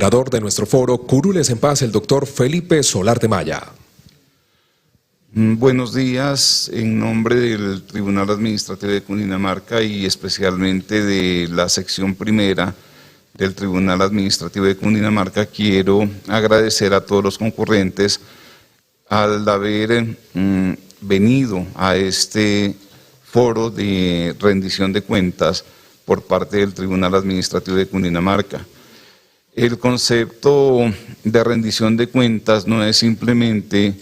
moderador de nuestro foro Curules en Paz, el doctor Felipe Solarte Maya. Buenos días, en nombre del Tribunal Administrativo de Cundinamarca y especialmente de la sección primera del Tribunal Administrativo de Cundinamarca, quiero agradecer a todos los concurrentes al haber venido a este foro de rendición de cuentas por parte del Tribunal Administrativo de Cundinamarca. El concepto de rendición de cuentas no es simplemente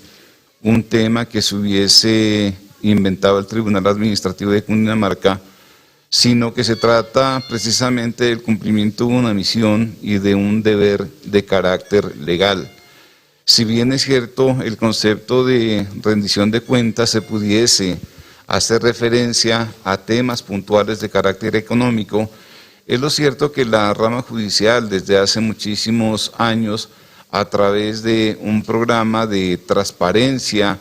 un tema que se hubiese inventado el Tribunal Administrativo de Cundinamarca, sino que se trata precisamente del cumplimiento de una misión y de un deber de carácter legal. Si bien es cierto, el concepto de rendición de cuentas se pudiese hacer referencia a temas puntuales de carácter económico, es lo cierto que la rama judicial desde hace muchísimos años, a través de un programa de transparencia,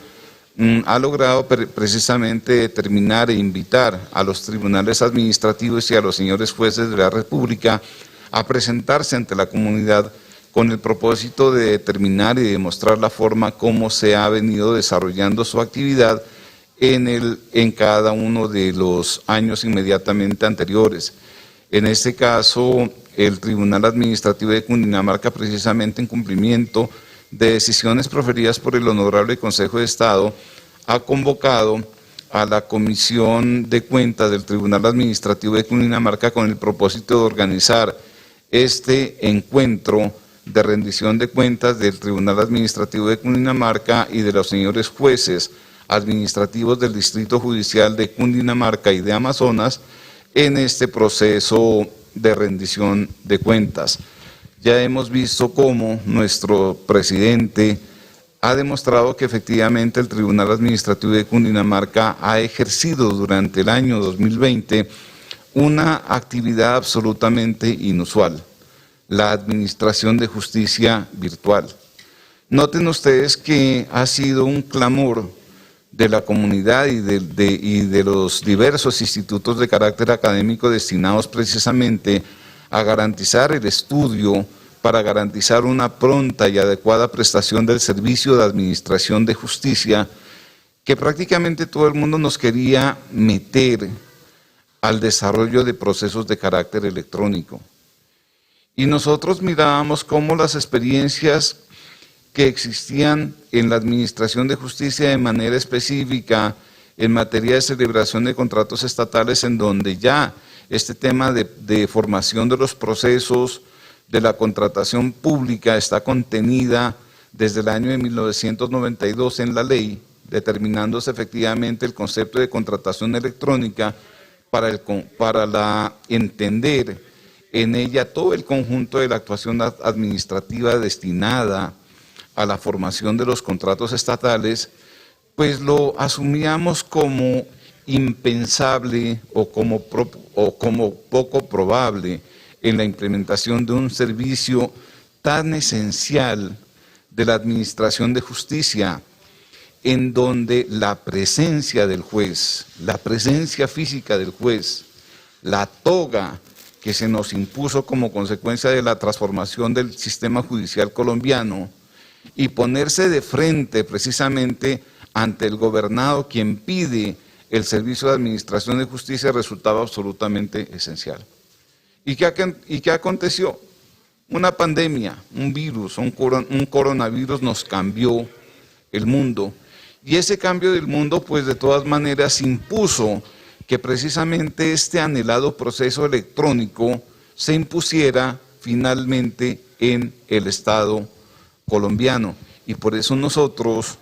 ha logrado precisamente determinar e invitar a los tribunales administrativos y a los señores jueces de la República a presentarse ante la comunidad con el propósito de determinar y demostrar la forma como se ha venido desarrollando su actividad en cada uno de los años inmediatamente anteriores. En este caso, el Tribunal Administrativo de Cundinamarca, precisamente en cumplimiento de decisiones proferidas por el Honorable Consejo de Estado, ha convocado a la Comisión de Cuentas del Tribunal Administrativo de Cundinamarca con el propósito de organizar este encuentro de rendición de cuentas del Tribunal Administrativo de Cundinamarca y de los señores jueces administrativos del Distrito Judicial de Cundinamarca y de Amazonas en este proceso de rendición de cuentas. Ya hemos visto cómo nuestro presidente ha demostrado que efectivamente el Tribunal Administrativo de Cundinamarca ha ejercido durante el año 2020 una actividad absolutamente inusual, la administración de justicia virtual. Noten ustedes que ha sido un clamor de la comunidad y de los diversos institutos de carácter académico destinados precisamente a garantizar el estudio para garantizar una pronta y adecuada prestación del servicio de administración de justicia, que prácticamente todo el mundo nos quería meter al desarrollo de procesos de carácter electrónico. Y nosotros mirábamos cómo las experiencias que existían en la administración de justicia de manera específica en materia de celebración de contratos estatales, en donde ya este tema de formación de los procesos de la contratación pública está contenida desde el año de 1992 en la ley, determinándose efectivamente el concepto de contratación electrónica para entender en ella todo el conjunto de la actuación administrativa destinada a la formación de los contratos estatales, pues lo asumíamos como impensable o como poco probable en la implementación de un servicio tan esencial de la administración de justicia, en donde la presencia del juez, la presencia física del juez, la toga que se nos impuso como consecuencia de la transformación del sistema judicial colombiano, y ponerse de frente precisamente ante el gobernado quien pide el servicio de administración de justicia resultaba absolutamente esencial. ¿Y qué aconteció? Una pandemia, un virus, un coronavirus nos cambió el mundo, y ese cambio del mundo pues de todas maneras impuso que precisamente este anhelado proceso electrónico se impusiera finalmente en el Estado colombiano, y por eso nosotros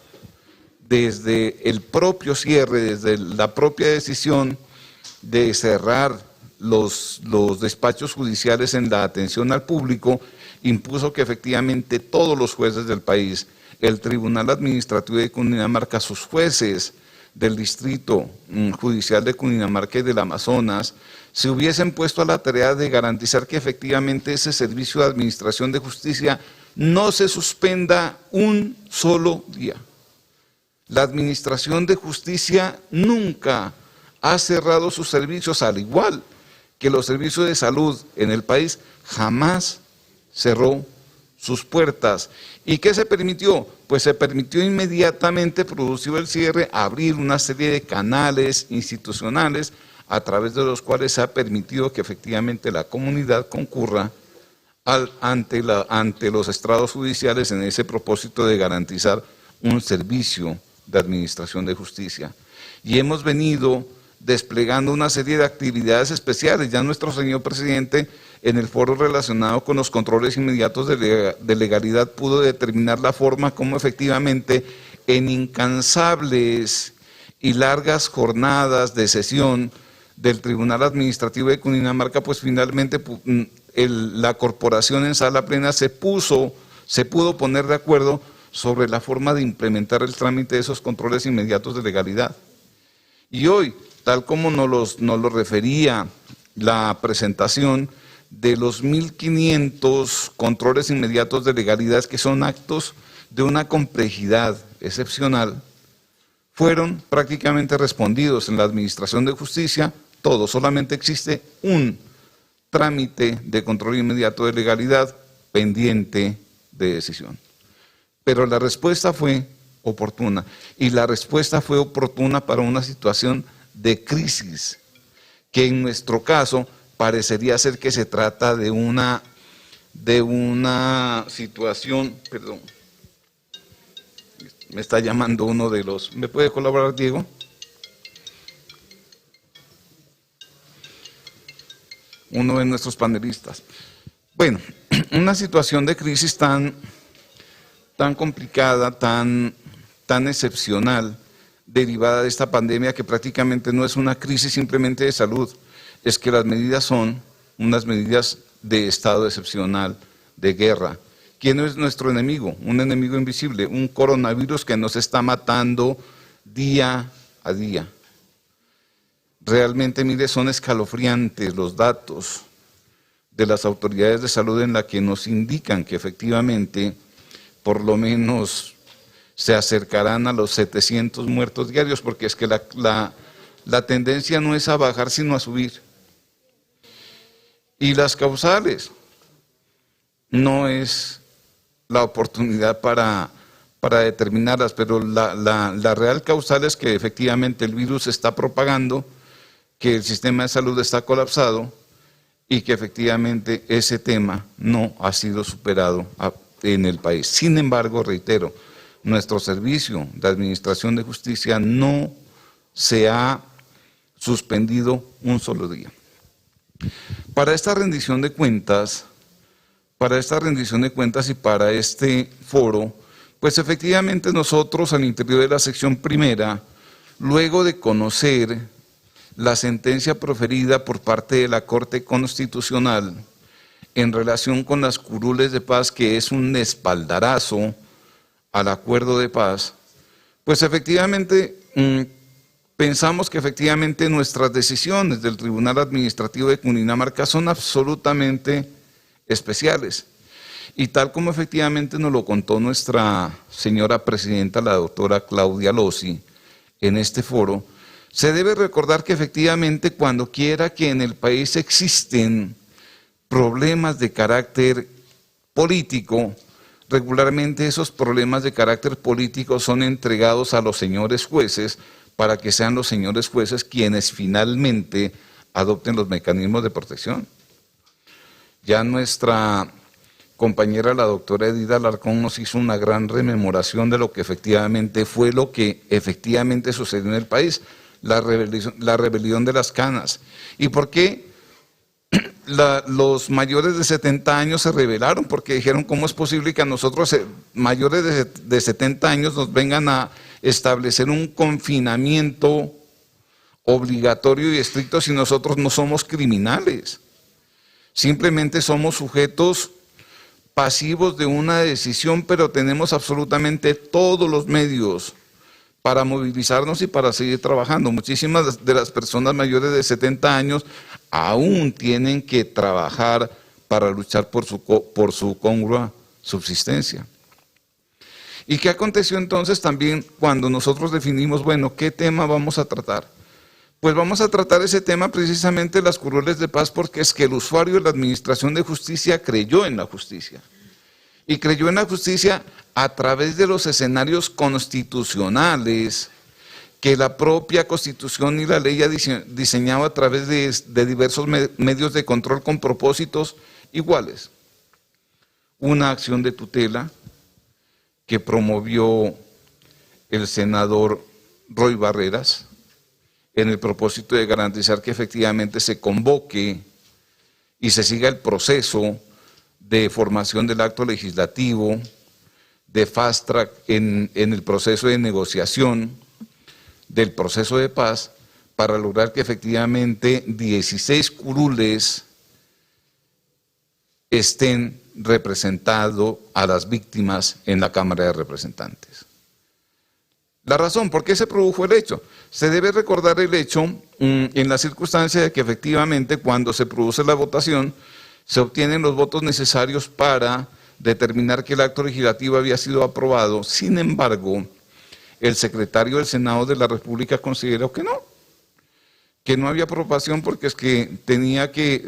desde el propio cierre, desde la propia decisión de cerrar los despachos judiciales en la atención al público, impuso que efectivamente todos los jueces del país, el Tribunal Administrativo de Cundinamarca, sus jueces del Distrito Judicial de Cundinamarca y del Amazonas, se hubiesen puesto a la tarea de garantizar que efectivamente ese servicio de administración de justicia no se suspenda un solo día. La administración de justicia nunca ha cerrado sus servicios, al igual que los servicios de salud en el país jamás cerró sus puertas. ¿Y qué se permitió? Pues se permitió inmediatamente, producido el cierre, abrir una serie de canales institucionales a través de los cuales se ha permitido que efectivamente la comunidad concurra ante los estrados judiciales en ese propósito de garantizar un servicio de administración de justicia. Y hemos venido desplegando una serie de actividades especiales. Ya nuestro señor presidente, en el foro relacionado con los controles inmediatos de legalidad, pudo determinar la forma como efectivamente en incansables y largas jornadas de sesión del Tribunal Administrativo de Cundinamarca, pues finalmente la corporación en sala plena se pudo poner de acuerdo sobre la forma de implementar el trámite de esos controles inmediatos de legalidad. Y hoy, tal como nos lo refería la presentación de los 1.500 controles inmediatos de legalidad, que son actos de una complejidad excepcional, fueron prácticamente respondidos en la Administración de Justicia. Todo, solamente existe un trámite de control inmediato de legalidad pendiente de decisión. Pero la respuesta fue oportuna, y la respuesta fue oportuna para una situación de crisis, que en nuestro caso parecería ser que se trata de una situación, perdón, me está llamando uno de los, ¿me puede colaborar, Diego? Uno de nuestros panelistas. Bueno, una situación de crisis tan complicada, tan excepcional, derivada de esta pandemia, que prácticamente no es una crisis simplemente de salud, es que las medidas son unas medidas de estado excepcional, de guerra. ¿Quién es nuestro enemigo? Un enemigo invisible, un coronavirus que nos está matando día a día. Realmente, mire, son escalofriantes los datos de las autoridades de salud en la que nos indican que efectivamente por lo menos se acercarán a los 700 muertos diarios, porque es que la tendencia no es a bajar sino a subir. Y las causales, no es la oportunidad para determinarlas, pero la real causal es que efectivamente el virus se está propagando, que el sistema de salud está colapsado y que efectivamente ese tema no ha sido superado en el país. Sin embargo, reitero, nuestro servicio de administración de justicia no se ha suspendido un solo día. Para esta rendición de cuentas y para este foro, pues efectivamente nosotros al interior de la sección primera, luego de conocer la sentencia proferida por parte de la Corte Constitucional en relación con las curules de paz, que es un espaldarazo al acuerdo de paz, pues efectivamente pensamos que efectivamente nuestras decisiones del Tribunal Administrativo de Cundinamarca son absolutamente especiales. Y tal como efectivamente nos lo contó nuestra señora presidenta, la doctora Claudia Lossi, en este foro, se debe recordar que efectivamente cuando quiera que en el país existen problemas de carácter político, regularmente esos problemas de carácter político son entregados a los señores jueces para que sean los señores jueces quienes finalmente adopten los mecanismos de protección. Ya nuestra compañera, la doctora Edith Alarcón, nos hizo una gran rememoración de lo que efectivamente fue lo que efectivamente sucedió en el país, la rebelión de las canas. ¿Y por qué los mayores de 70 años se rebelaron? Porque dijeron, ¿cómo es posible que a nosotros mayores de 70 años nos vengan a establecer un confinamiento obligatorio y estricto si nosotros no somos criminales? Simplemente somos sujetos pasivos de una decisión, pero tenemos absolutamente todos los medios para movilizarnos y para seguir trabajando. Muchísimas de las personas mayores de 70 años aún tienen que trabajar para luchar por su congrua subsistencia. ¿Y qué aconteció entonces también cuando nosotros definimos, bueno, qué tema vamos a tratar? Pues vamos a tratar ese tema precisamente, las curules de paz, porque es que el usuario de la administración de justicia creyó en la justicia. y creyó en la justicia a través de los escenarios constitucionales que la propia Constitución y la ley ha diseñado a través de diversos medios de control con propósitos iguales. Una acción de tutela que promovió el senador Roy Barreras en el propósito de garantizar que efectivamente se convoque y se siga el proceso de formación del acto legislativo, de fast track en el proceso de negociación del proceso de paz, para lograr que efectivamente 16 curules estén representando a las víctimas en la Cámara de Representantes. La razón, ¿por qué se produjo el hecho? Se debe recordar el hecho en la circunstancia de que efectivamente cuando se produce la votación se obtienen los votos necesarios para determinar que el acto legislativo había sido aprobado. Sin embargo, el secretario del Senado de la República consideró que no había aprobación porque es que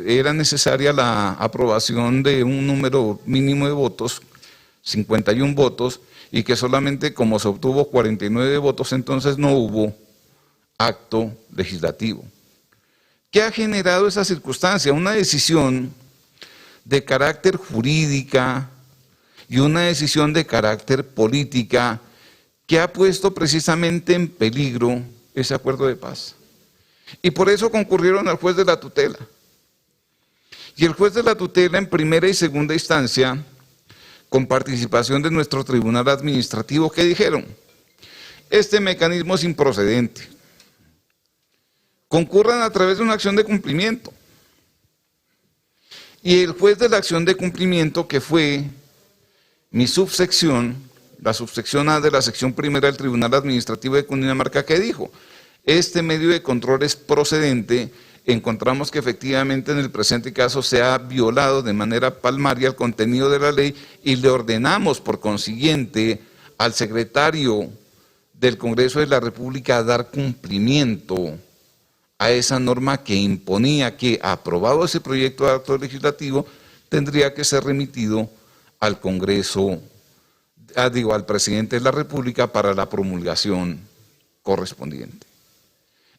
era necesaria la aprobación de un número mínimo de votos, 51 votos, y que solamente como se obtuvo 49 votos, entonces no hubo acto legislativo. ¿Qué ha generado esa circunstancia? Una decisión de carácter jurídica y una decisión de carácter política que ha puesto precisamente en peligro ese acuerdo de paz. Y por eso concurrieron al juez de la tutela. Y el juez de la tutela en primera y segunda instancia, con participación de nuestro tribunal administrativo, ¿qué dijeron? Este mecanismo es improcedente. Concurran a través de una acción de cumplimiento. Y el juez de la acción de cumplimiento, que fue mi subsección, la subsección A de la sección primera del Tribunal Administrativo de Cundinamarca, ¿qué dijo? Este medio de control es procedente. Encontramos que efectivamente en el presente caso se ha violado de manera palmaria el contenido de la ley y le ordenamos por consiguiente al secretario del Congreso de la República dar cumplimiento a esa norma que imponía que, aprobado ese proyecto de acto legislativo, tendría que ser remitido al Congreso, al presidente de la República para la promulgación correspondiente.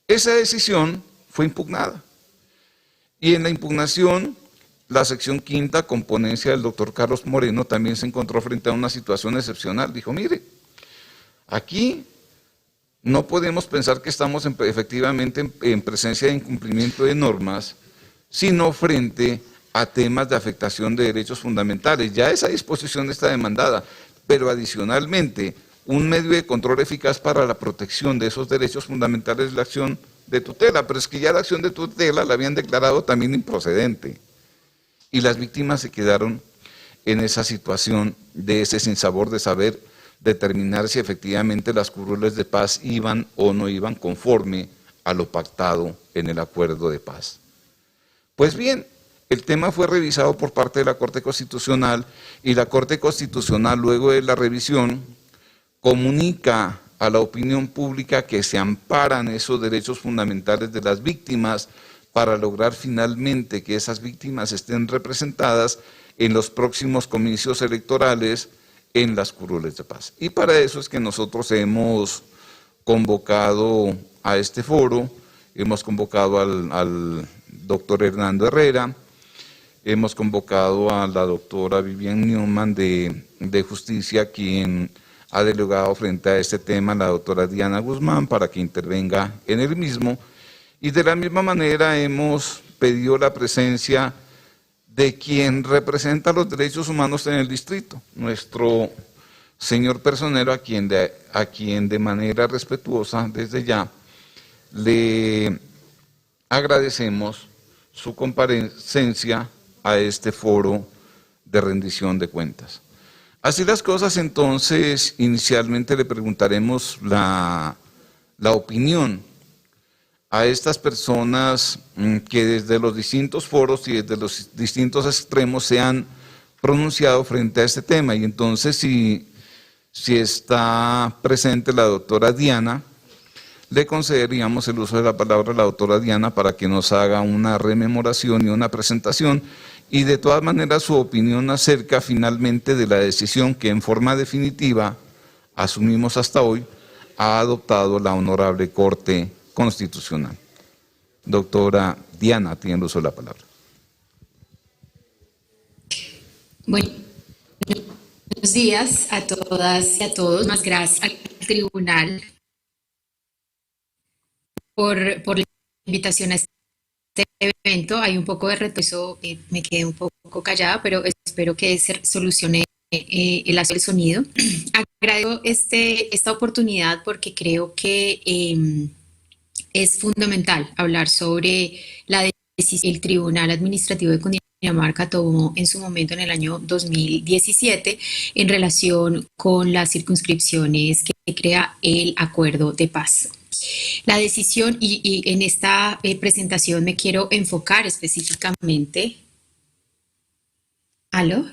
Esa decisión fue impugnada. Y en la impugnación, la sección quinta, con ponencia del doctor Carlos Moreno, también se encontró frente a una situación excepcional. Dijo, mire, aquí no podemos pensar que estamos efectivamente en presencia de incumplimiento de normas, sino frente a temas de afectación de derechos fundamentales. Ya esa disposición está demandada, pero adicionalmente, un medio de control eficaz para la protección de esos derechos fundamentales es la acción de tutela, pero es que ya la acción de tutela la habían declarado también improcedente. Y las víctimas se quedaron en esa situación de ese sinsabor de saber determinar si efectivamente las curules de paz iban o no iban conforme a lo pactado en el acuerdo de paz. Pues bien, el tema fue revisado por parte de la Corte Constitucional y la Corte Constitucional, luego de la revisión, comunica a la opinión pública que se amparan esos derechos fundamentales de las víctimas para lograr finalmente que esas víctimas estén representadas en los próximos comicios electorales en las curules de paz. Y para eso es que nosotros hemos convocado a este foro, hemos convocado al doctor Hernando Herrera, hemos convocado a la doctora Vivian Newman de Justicia, quien ha delegado frente a este tema la doctora Diana Guzmán para que intervenga en el mismo, y de la misma manera hemos pedido la presencia de quien representa los derechos humanos en el distrito, nuestro señor personero, a quien de manera respetuosa desde ya le agradecemos su comparecencia a este foro de rendición de cuentas. Así las cosas, entonces, inicialmente le preguntaremos la opinión a estas personas que desde los distintos foros y desde los distintos extremos se han pronunciado frente a este tema. Y entonces, si está presente la doctora Diana, le concederíamos el uso de la palabra a la doctora Diana para que nos haga una rememoración y una presentación y de todas maneras su opinión acerca finalmente de la decisión que en forma definitiva asumimos hasta hoy ha adoptado la Honorable Corte Constitucional. Doctora Diana, tiene uso de la palabra. Bueno, buenos días a todas y a todos. Más gracias al tribunal por la invitación a este evento. Hay un poco de retraso, me quedé un poco callada, pero espero que se solucione el asunto del sonido. Agradezco esta oportunidad porque creo que es fundamental hablar sobre la decisión que el Tribunal Administrativo de Cundinamarca tomó en su momento en el año 2017 en relación con las circunscripciones que crea el acuerdo de paz. La decisión, y en esta presentación me quiero enfocar específicamente. ¿Aló?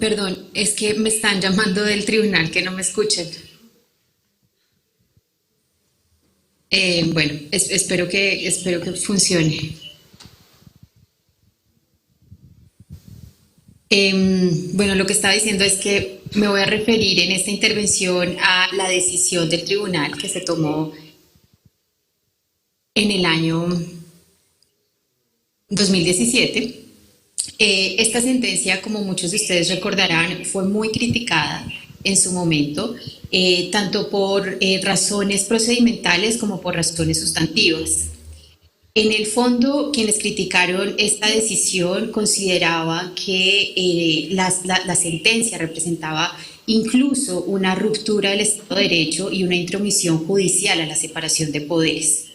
Perdón, es que me están llamando del tribunal, que no me escuchen. Bueno, espero que funcione. Bueno, lo que estaba diciendo es que me voy a referir en esta intervención a la decisión del tribunal que se tomó en el año 2017. Esta sentencia, como muchos de ustedes recordarán, fue muy criticada en su momento, tanto por razones procedimentales como por razones sustantivas. En el fondo, quienes criticaron esta decisión consideraban que la sentencia representaba incluso una ruptura del Estado de Derecho y una intromisión judicial a la separación de poderes.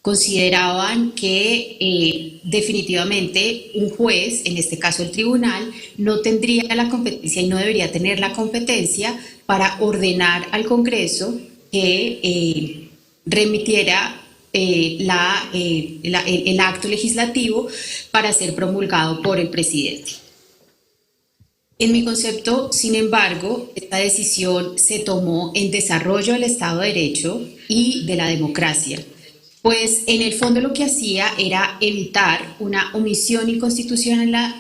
Consideraban que definitivamente un juez, en este caso el tribunal, no tendría la competencia y no debería tener la competencia para ordenar al Congreso que remitiera el acto legislativo para ser promulgado por el presidente. En mi concepto, sin embargo, esta decisión se tomó en desarrollo del Estado de Derecho y de la democracia, pues en el fondo lo que hacía era evitar una omisión inconstitucional,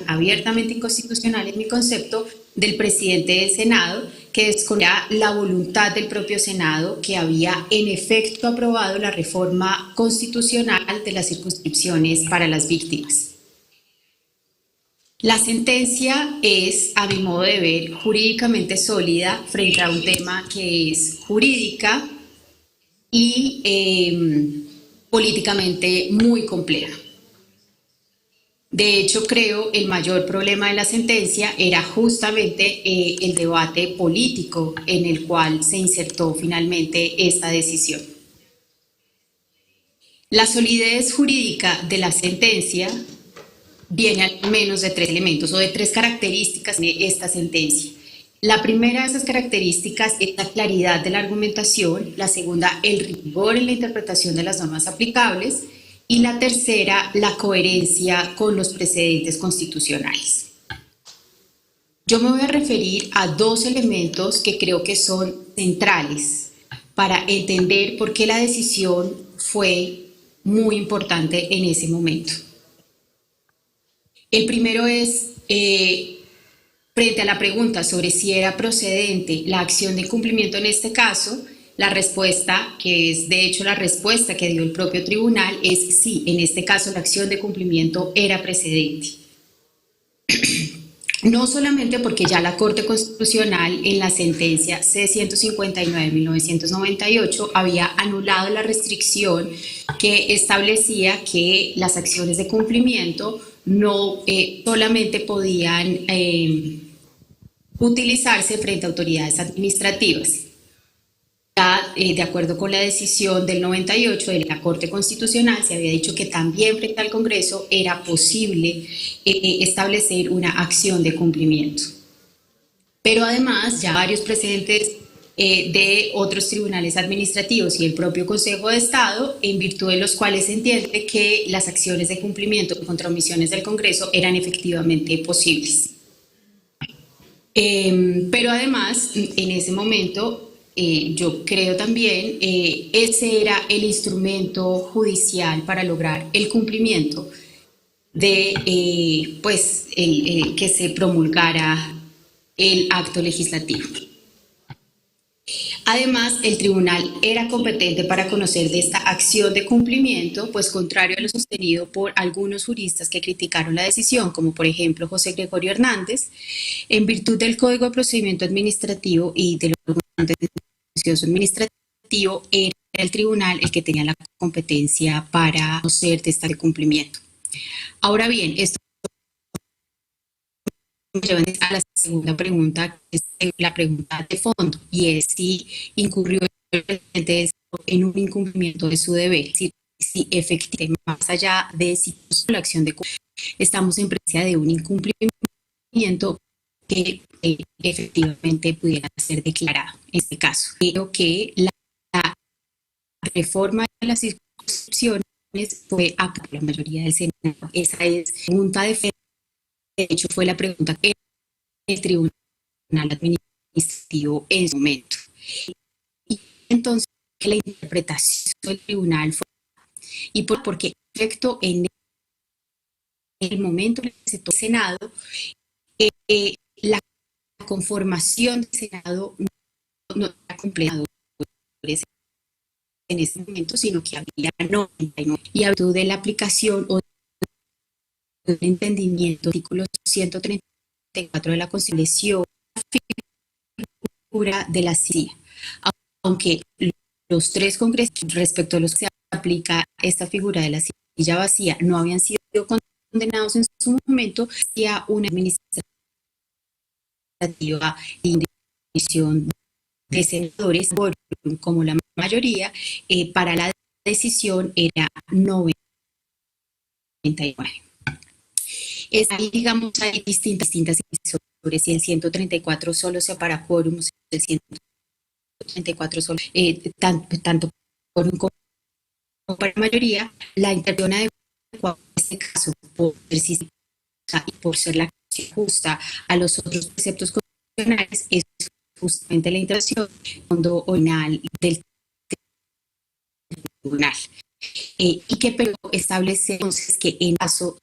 abiertamente inconstitucional en mi concepto, del presidente del Senado, que desconocía la voluntad del propio Senado, que había en efecto aprobado la reforma constitucional de las circunscripciones para las víctimas. La sentencia es, a mi modo de ver, jurídicamente sólida frente a un tema que es jurídica y políticamente muy compleja. De hecho, creo el mayor problema de la sentencia era justamente el debate político en el cual se insertó finalmente esta decisión. La solidez jurídica de la sentencia viene al menos de tres elementos o de tres características de esta sentencia. La primera de esas características es la claridad de la argumentación, la segunda, el rigor en la interpretación de las normas aplicables y la tercera, la coherencia con los precedentes constitucionales. Yo me voy a referir a dos elementos que creo que son centrales para entender por qué la decisión fue muy importante en ese momento. El primero es, frente a la pregunta sobre si era procedente la acción de incumplimiento en este caso, la respuesta, que es de hecho la respuesta que dio el propio tribunal, es sí, en este caso la acción de cumplimiento era precedente. No solamente porque ya la Corte Constitucional en la sentencia C-159/1998 había anulado la restricción que establecía que las acciones de cumplimiento no solamente podían utilizarse frente a autoridades administrativas. Ya, de acuerdo con la decisión del 98 de la Corte Constitucional, se había dicho que también frente al Congreso era posible establecer una acción de cumplimiento. Pero además, ya varios precedentes de otros tribunales administrativos y el propio Consejo de Estado, en virtud de los cuales se entiende que las acciones de cumplimiento contra omisiones del Congreso eran efectivamente posibles. Pero además, en ese momento, yo creo también, ese era el instrumento judicial para lograr el cumplimiento de que se promulgara el acto legislativo. Además, el tribunal era competente para conocer de esta acción de cumplimiento, pues contrario a lo sostenido por algunos juristas que criticaron la decisión, como por ejemplo José Gregorio Hernández, en virtud del Código de Procedimiento Administrativo y de los contencioso administrativo, era el tribunal el que tenía la competencia para conocer de este cumplimiento. Ahora bien, esto me lleva a la segunda pregunta, que es la pregunta de fondo, y es si incurrió el presidente en un incumplimiento de su deber, si efectivamente, más allá de si la acción de estamos en presencia de un incumplimiento que efectivamente pudiera ser declarado. En este caso, creo que la reforma de las circunscripciones fue a la mayoría del Senado. Esa es pregunta de fe. De hecho, fue la pregunta que el Tribunal Administrativo en su momento. Y entonces, la interpretación del tribunal fue, y porque en efecto, en el momento en que se tocó el Senado, la conformación del Senado no era completada en ese momento, sino que había 99. Y a virtud de la aplicación o del entendimiento del artículo 134 de la Constitución, la figura de la silla. Aunque los tres congresos respecto a los que se aplica esta figura de la silla vacía no habían sido condenados en su momento, había una administrativa y decisión de senadores, como la mayoría, para la decisión era 99. Ahí, digamos, hay distintas sobre si el 134 solo se para quórum, si el 134 solo, tanto quórum como para mayoría, la interpretación adecuada en este caso, por ser la justa a los otros preceptos constitucionales, es justamente la interpretación fondo original del tribunal. Y que pero establece entonces que en caso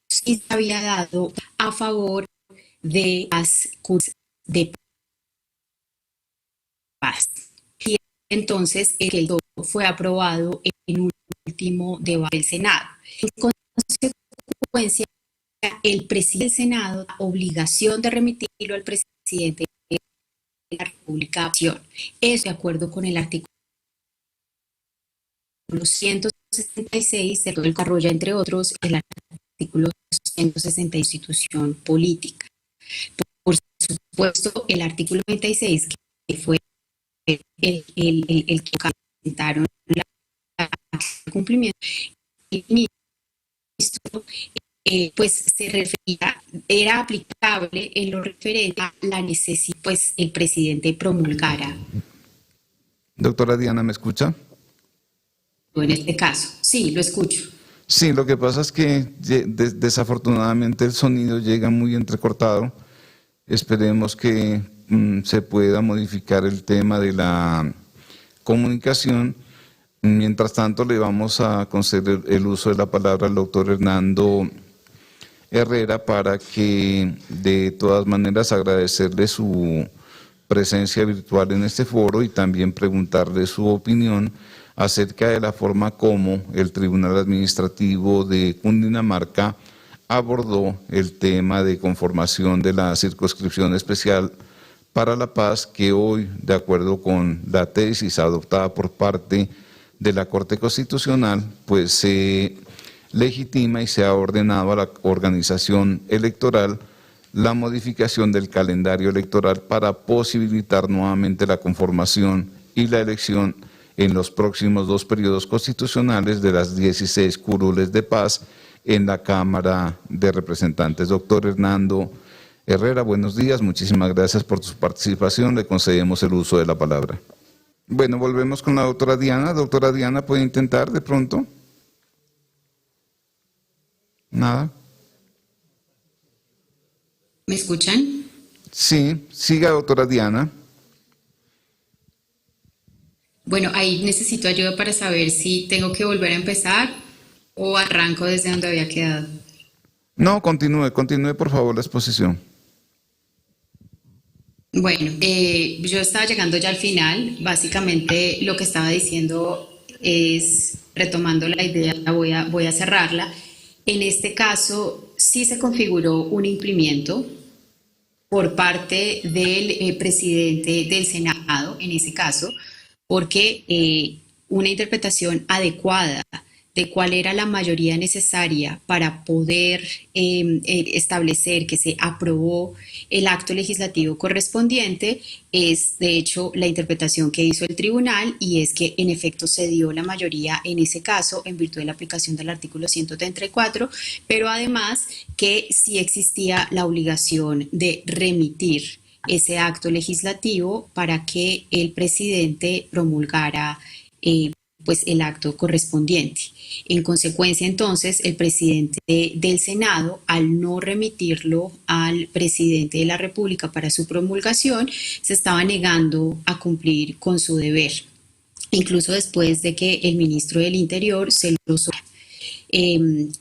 sí se había dado a favor de las cursos de paz. Y entonces el fue aprobado en un último debate del Senado. En consecuencia, el presidente del Senado la obligación de remitirlo al presidente de la República. Es de acuerdo con el artículo 166 de todo el desarrollo, entre otros, el artículo 160 de la Constitución Política. Por supuesto, el artículo 96, que fue el que presentaron el cumplimiento, el ministro, pues se refería, era aplicable en lo referente a la necesidad, pues el presidente promulgara. Doctora Diana, ¿me escucha? En este caso, sí, lo escucho. Sí, lo que pasa es que desafortunadamente el sonido llega muy entrecortado. Esperemos que se pueda modificar el tema de la comunicación. Mientras tanto, le vamos a conceder el uso de la palabra al doctor Hernando Herrera para que, de todas maneras, agradecerle su presencia virtual en este foro y también preguntarle su opinión acerca de la forma como el Tribunal Administrativo de Cundinamarca abordó el tema de conformación de la Circunscripción Especial para la Paz, que hoy, de acuerdo con la tesis adoptada por parte de la Corte Constitucional, pues se legitima y se ha ordenado a la organización electoral la modificación del calendario electoral para posibilitar nuevamente la conformación y la elección en los próximos 2 periodos constitucionales de las 16 curules de paz en la Cámara de Representantes. Doctor Hernando Herrera, buenos días. Muchísimas gracias por su participación. Le concedemos el uso de la palabra. Bueno, volvemos con la doctora Diana. Doctora Diana, ¿puede intentar de pronto? Nada. ¿Me escuchan? Sí, siga, doctora Diana. Bueno, ahí necesito ayuda para saber si tengo que volver a empezar o arranco desde donde había quedado. No, continúe por favor la exposición. Bueno, yo estaba llegando ya al final. Básicamente lo que estaba diciendo es, retomando la idea, voy a cerrarla. En este caso, sí se configuró un incumplimiento por parte del presidente del Senado, en ese caso, porque una interpretación adecuada de cuál era la mayoría necesaria para poder establecer que se aprobó el acto legislativo correspondiente es de hecho la interpretación que hizo el tribunal, y es que en efecto se dio la mayoría en ese caso en virtud de la aplicación del artículo 134, pero además que sí existía la obligación de remitir ese acto legislativo para que el presidente promulgara pues el acto correspondiente. En consecuencia, entonces, el presidente del Senado, al no remitirlo al presidente de la República para su promulgación, se estaba negando a cumplir con su deber, incluso después de que el ministro del Interior se lo solicitó.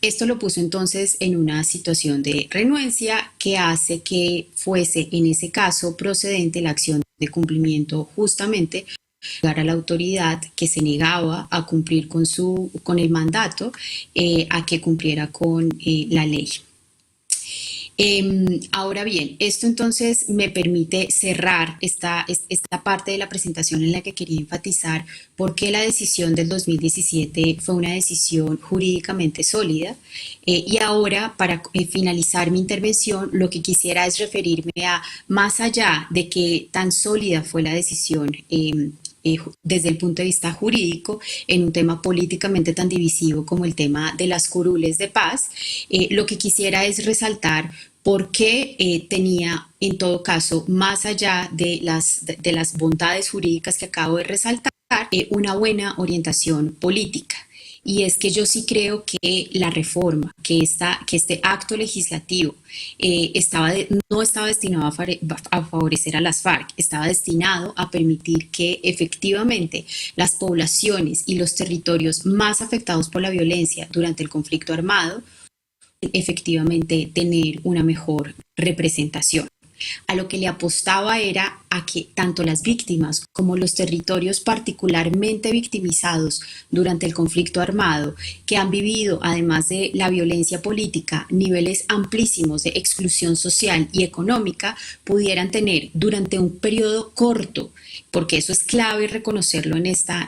Esto lo puso entonces en una situación de renuencia que hace que fuese en ese caso procedente la acción de cumplimiento justamente a la autoridad que se negaba a cumplir con el mandato, a que cumpliera con la ley. Ahora bien, esto entonces me permite cerrar esta parte de la presentación en la que quería enfatizar por qué la decisión del 2017 fue una decisión jurídicamente sólida. Y ahora, para finalizar mi intervención, lo que quisiera es referirme a, más allá de que tan sólida fue la decisión desde el punto de vista jurídico, en un tema políticamente tan divisivo como el tema de las curules de paz, lo que quisiera es resaltar por qué tenía, en todo caso, más allá de las bondades jurídicas que acabo de resaltar, una buena orientación política. Y es que yo sí creo que la reforma, que este acto legislativo no estaba destinado a favorecer a las FARC, estaba destinado a permitir que efectivamente las poblaciones y los territorios más afectados por la violencia durante el conflicto armado efectivamente tener una mejor representación. A lo que le apostaba era a que tanto las víctimas como los territorios particularmente victimizados durante el conflicto armado, que han vivido, además de la violencia política, niveles amplísimos de exclusión social y económica, pudieran tener durante un periodo corto, porque eso es clave reconocerlo en esta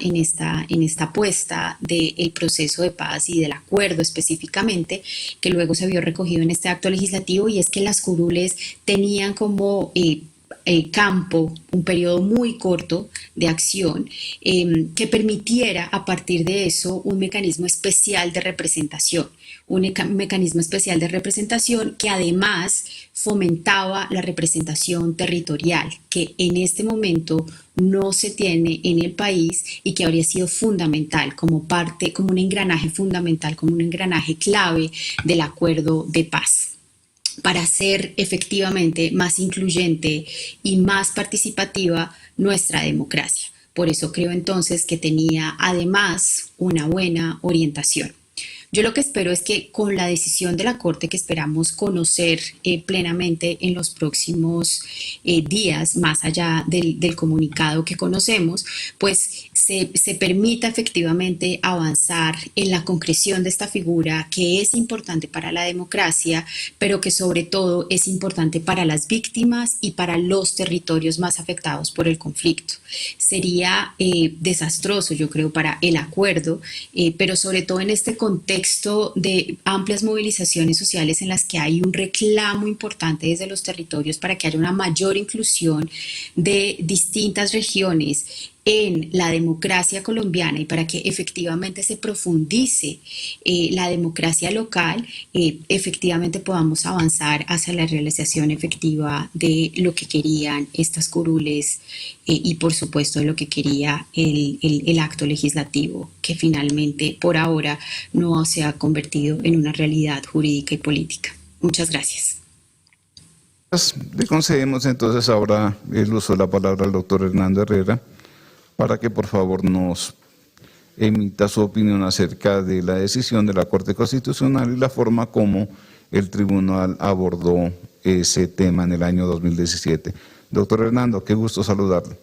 apuesta del proceso de paz y del acuerdo específicamente, que luego se vio recogido en este acto legislativo, y es que las curules tenían como campo, un periodo muy corto de acción, que permitiera a partir de eso un mecanismo especial de representación, que además fomentaba la representación territorial, que en este momento no se tiene en el país y que habría sido fundamental como parte, como un engranaje fundamental, como un engranaje clave del acuerdo de paz, para hacer efectivamente más incluyente y más participativa nuestra democracia. Por eso creo entonces que tenía además una buena orientación. Yo lo que espero es que con la decisión de la Corte, que esperamos conocer plenamente en los próximos días, más allá del comunicado que conocemos, pues se permita efectivamente avanzar en la concreción de esta figura que es importante para la democracia, pero que sobre todo es importante para las víctimas y para los territorios más afectados por el conflicto. Sería desastroso, yo creo, para el acuerdo, pero sobre todo en este contexto de amplias movilizaciones sociales en las que hay un reclamo importante desde los territorios para que haya una mayor inclusión de distintas regiones en la democracia colombiana y para que efectivamente se profundice la democracia local, efectivamente podamos avanzar hacia la realización efectiva de lo que querían estas curules y por supuesto de lo que quería el acto legislativo, que finalmente por ahora no se ha convertido en una realidad jurídica y política. Muchas gracias. Le concedemos entonces ahora el uso de la palabra al doctor Hernando Herrera para que por favor nos emita su opinión acerca de la decisión de la Corte Constitucional y la forma como el tribunal abordó ese tema en el año 2017. Doctor Hernando, qué gusto saludarlo.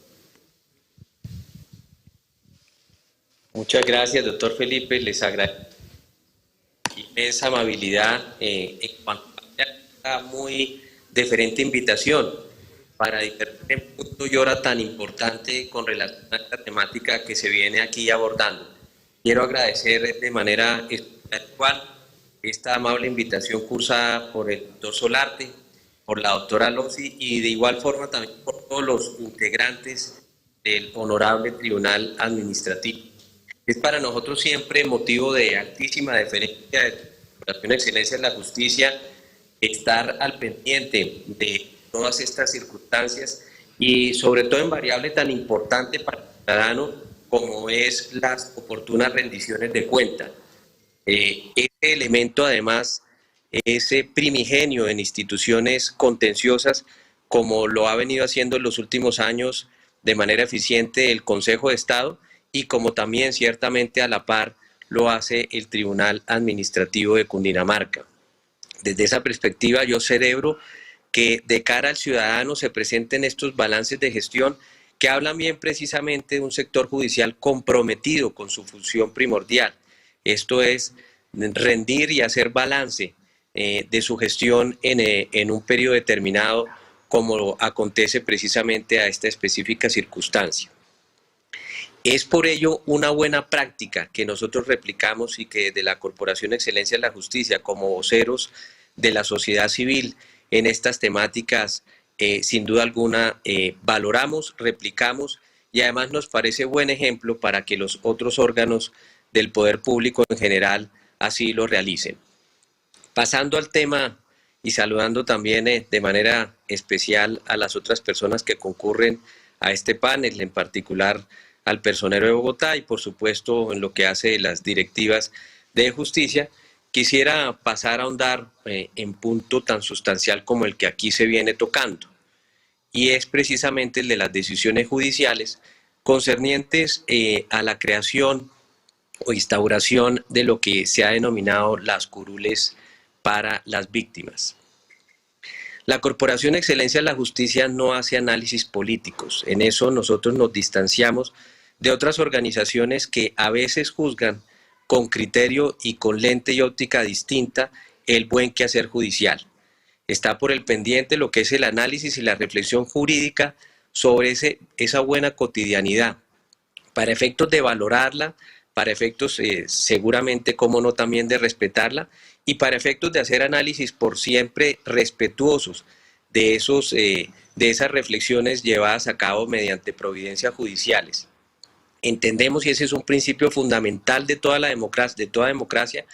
Muchas gracias, doctor Felipe. Les agradezco esa amabilidad en cuanto a esta muy diferente invitación para divertir en punto y hora tan importante con relación a esta temática que se viene aquí abordando. Quiero agradecer de manera especial esta amable invitación cursada por el doctor Solarte, por la doctora Lozzi y de igual forma también por todos los integrantes del Honorable Tribunal Administrativo. Es para nosotros siempre motivo de altísima deferencia de Corporación Excelencia en la Justicia estar al pendiente de todas estas circunstancias y sobre todo en variable tan importante para el ciudadano como es las oportunas rendiciones de cuenta. Este elemento además es primigenio en instituciones contenciosas como lo ha venido haciendo en los últimos años de manera eficiente el Consejo de Estado y como también ciertamente a la par lo hace el Tribunal Administrativo de Cundinamarca. Desde esa perspectiva yo celebro que de cara al ciudadano se presenten estos balances de gestión que hablan bien precisamente de un sector judicial comprometido con su función primordial. Esto es rendir y hacer balance de su gestión en un periodo determinado como acontece precisamente a esta específica circunstancia. Es por ello una buena práctica que nosotros replicamos y que desde la Corporación Excelencia en la Justicia, como voceros de la sociedad civil en estas temáticas, sin duda alguna valoramos, replicamos y además nos parece buen ejemplo para que los otros órganos del poder público en general así lo realicen. Pasando al tema y saludando también de manera especial a las otras personas que concurren a este panel, en particular al personero de Bogotá y por supuesto en lo que hace las directivas de justicia, quisiera pasar a ahondar en punto tan sustancial como el que aquí se viene tocando, y es precisamente el de las decisiones judiciales concernientes a la creación o instauración de lo que se ha denominado las curules para las víctimas. La Corporación Excelencia en la Justicia no hace análisis políticos, en eso nosotros nos distanciamos de otras organizaciones que a veces juzgan con criterio y con lente y óptica distinta el buen quehacer judicial. Está por el pendiente lo que es el análisis y la reflexión jurídica sobre esa buena cotidianidad, para efectos de valorarla, para efectos seguramente, como no, también de respetarla, y para efectos de hacer análisis por siempre respetuosos de esas reflexiones llevadas a cabo mediante providencias judiciales. Entendemos, y ese es un principio fundamental de toda la democracia,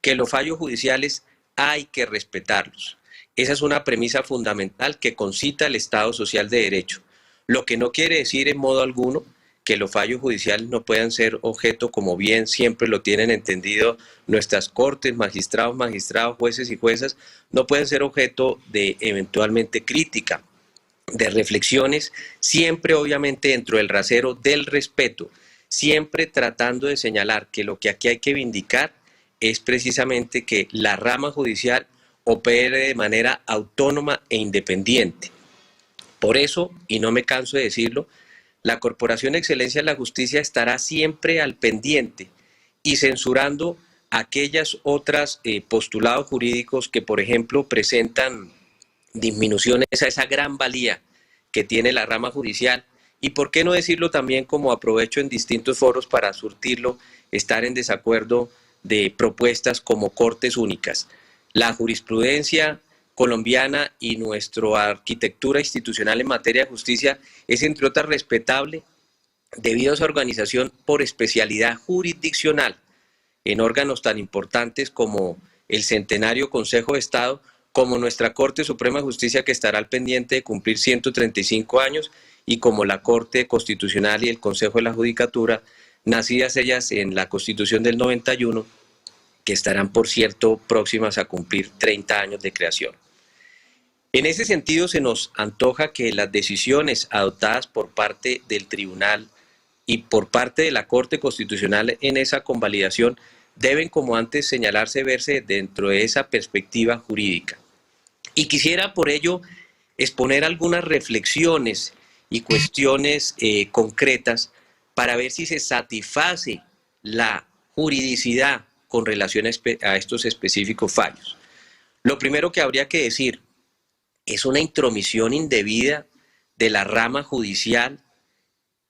que los fallos judiciales hay que respetarlos. Esa es una premisa fundamental que concita el Estado Social de Derecho, lo que no quiere decir en modo alguno que los fallos judiciales no puedan ser objeto, como bien siempre lo tienen entendido nuestras cortes, magistrados, jueces y juezas, no pueden ser objeto de eventualmente crítica, de reflexiones, siempre obviamente dentro del rasero del respeto, siempre tratando de señalar que lo que aquí hay que vindicar es precisamente que la rama judicial opere de manera autónoma e independiente. Por eso, y no me canso de decirlo, la Corporación Excelencia en la Justicia estará siempre al pendiente y censurando aquellas otras postulados jurídicos que, por ejemplo, presentan disminuciones a esa gran valía que tiene la rama judicial, y por qué no decirlo también, como aprovecho en distintos foros para surtirlo, estar en desacuerdo de propuestas como cortes únicas. La jurisprudencia colombiana y nuestra arquitectura institucional en materia de justicia es, entre otras, respetable, debido a su organización por especialidad jurisdiccional en órganos tan importantes como el centenario Consejo de Estado, como nuestra Corte Suprema de Justicia, que estará al pendiente de cumplir 135 años, y como la Corte Constitucional y el Consejo de la Judicatura, nacidas ellas en la Constitución del 91, que estarán, por cierto, próximas a cumplir 30 años de creación. En ese sentido, se nos antoja que las decisiones adoptadas por parte del Tribunal y por parte de la Corte Constitucional en esa convalidación deben, como antes señalarse, verse dentro de esa perspectiva jurídica. Y quisiera por ello exponer algunas reflexiones y cuestiones concretas para ver si se satisface la juridicidad con relación a estos específicos fallos. Lo primero que habría que decir es una intromisión indebida de la rama judicial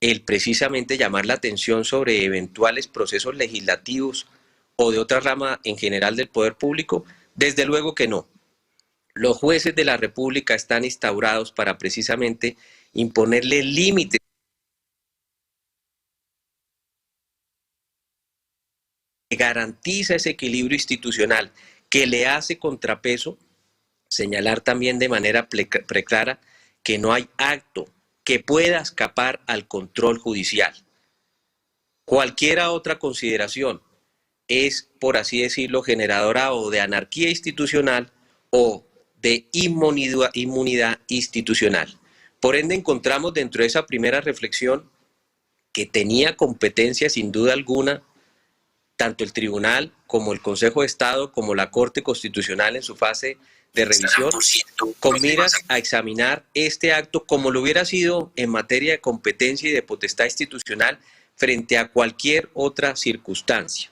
el precisamente llamar la atención sobre eventuales procesos legislativos o de otra rama en general del poder público. Desde luego que no. Los jueces de la República están instaurados para precisamente imponerle límites que garantiza ese equilibrio institucional, que le hace contrapeso. Señalar también de manera preclara que no hay acto que pueda escapar al control judicial. Cualquier otra consideración es, por así decirlo, generadora o de anarquía institucional o de inmunidad institucional. Por ende, encontramos dentro de esa primera reflexión que tenía competencia sin duda alguna tanto el Tribunal como el Consejo de Estado como la Corte Constitucional en su fase de revisión, con miras a examinar este acto como lo hubiera sido en materia de competencia y de potestad institucional frente a cualquier otra circunstancia.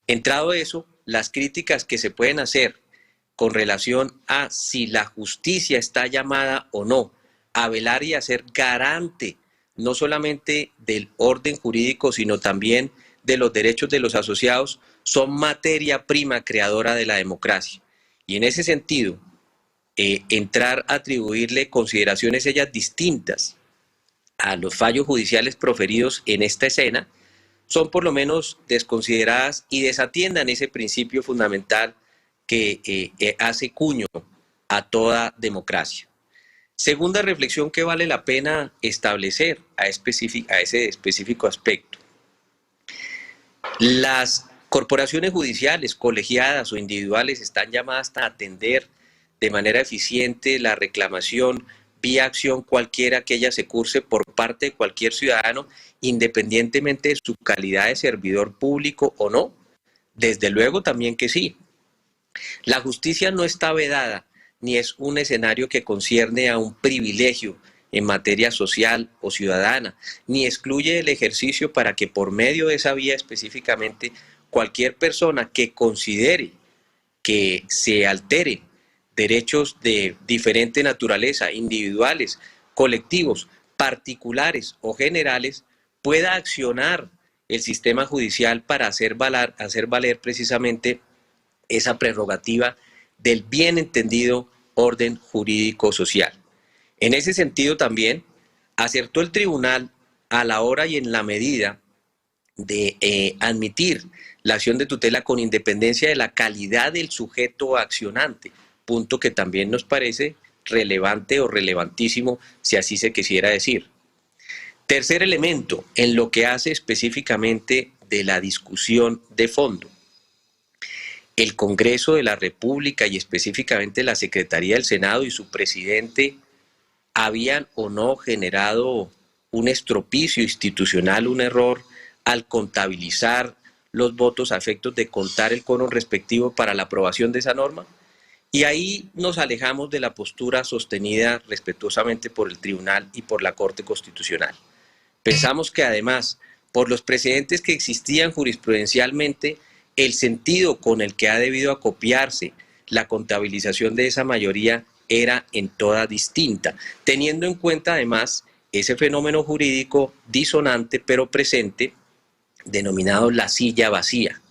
Entrado eso, las críticas que se pueden hacer con relación a si la justicia está llamada o no a velar y a ser garante no solamente del orden jurídico, sino también de los derechos de los asociados, son materia prima creadora de la democracia. Y en ese sentido, entrar a atribuirle consideraciones ellas distintas a los fallos judiciales proferidos en esta escena, son por lo menos desconsideradas y desatiendan ese principio fundamental que hace cuño a toda democracia. Segunda reflexión que vale la pena establecer a ese específico aspecto. Las corporaciones judiciales, colegiadas o individuales, están llamadas a atender de manera eficiente la reclamación vía acción cualquiera que ella se curse por parte de cualquier ciudadano, independientemente de su calidad de servidor público o no. Desde luego también que sí. La justicia no está vedada, ni es un escenario que concierne a un privilegio en materia social o ciudadana, ni excluye el ejercicio para que por medio de esa vía específicamente cualquier persona que considere que se alteren derechos de diferente naturaleza, individuales, colectivos, particulares o generales, pueda accionar el sistema judicial para hacer valer precisamente esa prerrogativa del bien entendido orden jurídico social. En ese sentido también acertó el tribunal a la hora y en la medida de admitir la acción de tutela con independencia de la calidad del sujeto accionante, punto que también nos parece relevante o relevantísimo, si así se quisiera decir. Tercer elemento, en lo que hace específicamente de la discusión de fondo. El Congreso de la República y específicamente la Secretaría del Senado y su presidente habían o no generado un estropicio institucional, un error al contabilizar los votos a efectos de contar el quórum respectivo para la aprobación de esa norma. Y ahí nos alejamos de la postura sostenida respetuosamente por el Tribunal y por la Corte Constitucional. Pensamos que además, por los precedentes que existían jurisprudencialmente, el sentido con el que ha debido acopiarse la contabilización de esa mayoría era en toda distinta, teniendo en cuenta además ese fenómeno jurídico disonante pero presente, denominado la silla vacía.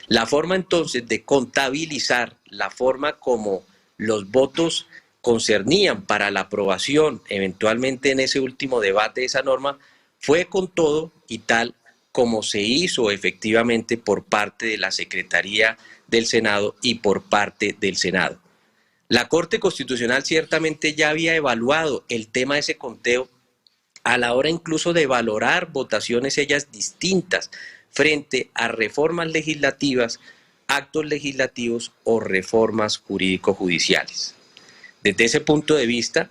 La forma entonces de contabilizar, la forma como los votos concernían para la aprobación eventualmente en ese último debate de esa norma, Fue con todo y tal como se hizo efectivamente por parte de la Secretaría del Senado y por parte del Senado. La Corte Constitucional ciertamente ya había evaluado el tema de ese conteo a la hora incluso de valorar votaciones ellas distintas frente a reformas legislativas, actos legislativos o reformas jurídico-judiciales. Desde ese punto de vista,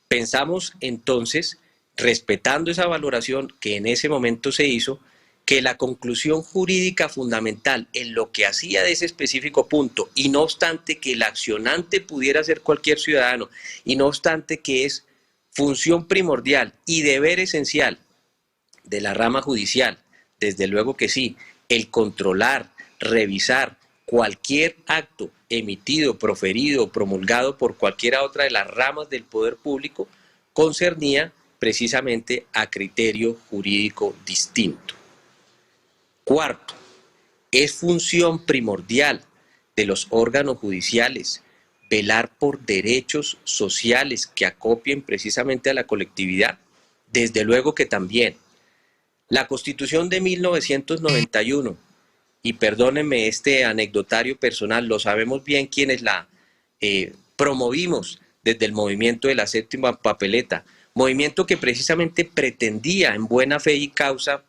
pensamos entonces, respetando esa valoración que en ese momento se hizo, que la conclusión jurídica fundamental en lo que hacía de ese específico punto, y no obstante que el accionante pudiera ser cualquier ciudadano, y no obstante que es función primordial y deber esencial de la rama judicial, desde luego que sí, el controlar, revisar cualquier acto emitido, proferido o promulgado por cualquiera otra de las ramas del poder público, concernía precisamente a criterio jurídico distinto. Cuarto, es función primordial de los órganos judiciales velar por derechos sociales que acopien precisamente a la colectividad. Desde luego que también. La Constitución de 1991, y perdónenme este anecdotario personal, lo sabemos bien quienes la promovimos desde el movimiento de la séptima papeleta, movimiento que precisamente pretendía en buena fe y causa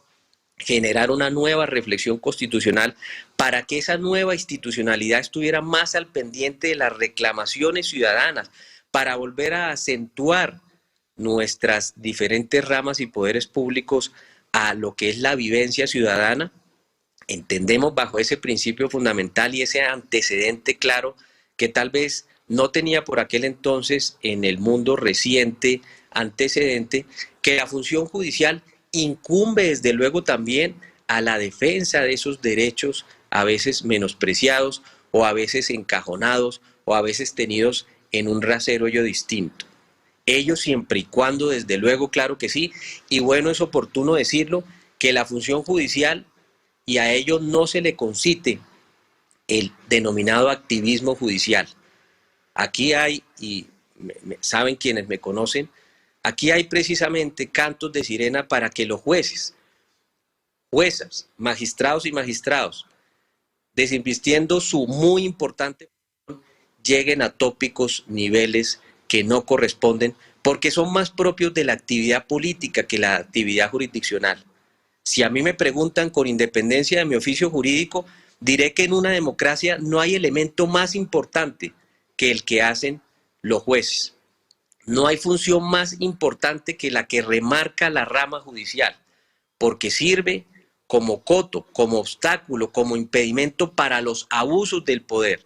generar una nueva reflexión constitucional para que esa nueva institucionalidad estuviera más al pendiente de las reclamaciones ciudadanas, para volver a acentuar nuestras diferentes ramas y poderes públicos a lo que es la vivencia ciudadana. Entendemos bajo ese principio fundamental y ese antecedente claro que tal vez no tenía por aquel entonces en el mundo reciente antecedente, que la función judicial incumbe desde luego también a la defensa de esos derechos a veces menospreciados o a veces encajonados o a veces tenidos en un rasero yo distinto. Ello siempre y cuando, desde luego, claro que sí, y bueno, es oportuno decirlo, que la función judicial y a ello no se le concite el denominado activismo judicial. Aquí hay, y saben quienes me conocen, aquí hay precisamente cantos de sirena para que los jueces, juezas, magistrados y magistrados, desinvistiendo su muy importante función, lleguen a tópicos, niveles que no corresponden, porque son más propios de la actividad política que la actividad jurisdiccional. Si a mí me preguntan con independencia de mi oficio jurídico, diré que en una democracia no hay elemento más importante que el que hacen los jueces. No hay función más importante que la que remarca la rama judicial, porque sirve como coto, como obstáculo, como impedimento para los abusos del poder,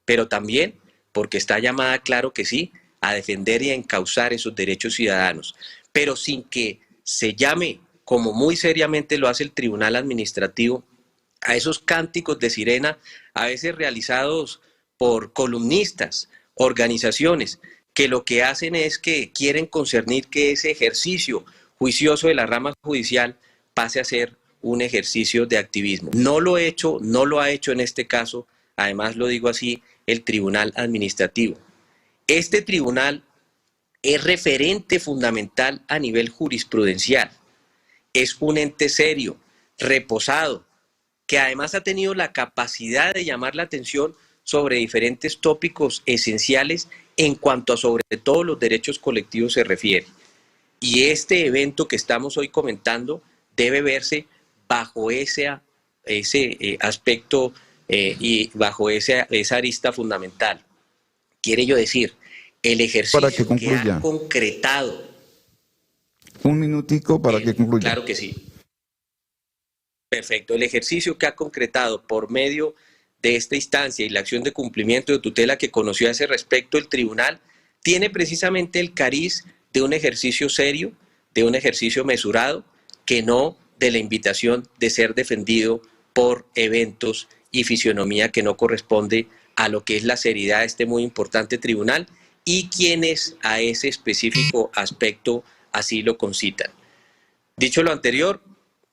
pero también porque está llamada, claro que sí, a defender y a encauzar esos derechos ciudadanos, pero sin que se llame, como muy seriamente lo hace el Tribunal Administrativo, a esos cánticos de sirena, a veces realizados por columnistas, organizaciones, que lo que hacen es que quieren concernir que ese ejercicio juicioso de la rama judicial pase a ser un ejercicio de activismo. No lo he hecho, no lo ha hecho en este caso, además lo digo así, el Tribunal Administrativo. Este tribunal es referente fundamental a nivel jurisprudencial. Es un ente serio, reposado, que además ha tenido la capacidad de llamar la atención sobre diferentes tópicos esenciales en cuanto a sobre todo los derechos colectivos se refiere. Y este evento que estamos hoy comentando debe verse bajo ese aspecto y bajo esa arista fundamental. Quiere yo decir, el ejercicio que ha concretado. Un minutico para que concluya. Claro que sí. Perfecto. El ejercicio que ha concretado por medio de esta instancia y la acción de cumplimiento de tutela que conoció a ese respecto el tribunal tiene precisamente el cariz de un ejercicio serio, de un ejercicio mesurado, que no de la invitación de ser defendido por eventos y fisionomía que no corresponde a lo que es la seriedad de este muy importante tribunal y quienes a ese específico aspecto así lo concitan. Dicho lo anterior,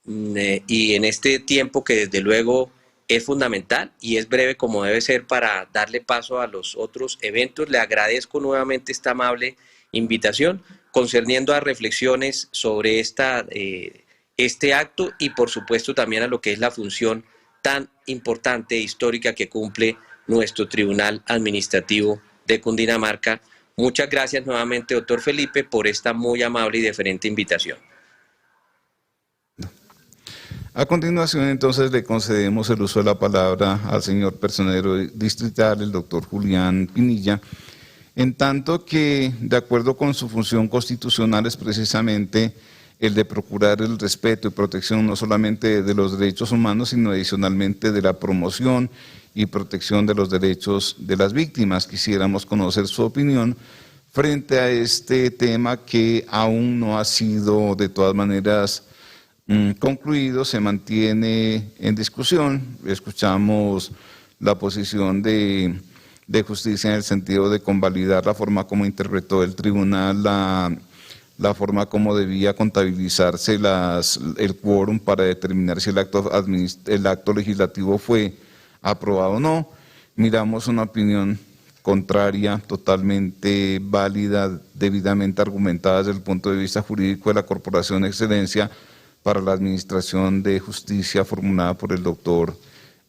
y en este tiempo que desde luego es fundamental y es breve como debe ser para darle paso a los otros eventos, le agradezco nuevamente esta amable invitación concerniendo a reflexiones sobre este acto y por supuesto también a lo que es la función tan importante e histórica que cumple nuestro Tribunal Administrativo de Cundinamarca. Muchas gracias nuevamente, doctor Felipe, por esta muy amable y deferente invitación. A continuación, entonces, le concedemos el uso de la palabra al señor personero distrital, el doctor Julián Pinilla, en tanto que, de acuerdo con su función constitucional, es precisamente el de procurar el respeto y protección no solamente de los derechos humanos, sino adicionalmente de la promoción y protección de los derechos de las víctimas. Quisiéramos conocer su opinión frente a este tema que aún no ha sido de todas maneras concluido, se mantiene en discusión. Escuchamos la posición de justicia en el sentido de convalidar la forma como interpretó el tribunal la forma como debía contabilizarse el quórum para determinar si el acto legislativo fue aprobado o no. Miramos una opinión contraria, totalmente válida, debidamente argumentada desde el punto de vista jurídico de la Corporación de Excelencia para la Administración de Justicia, formulada por el doctor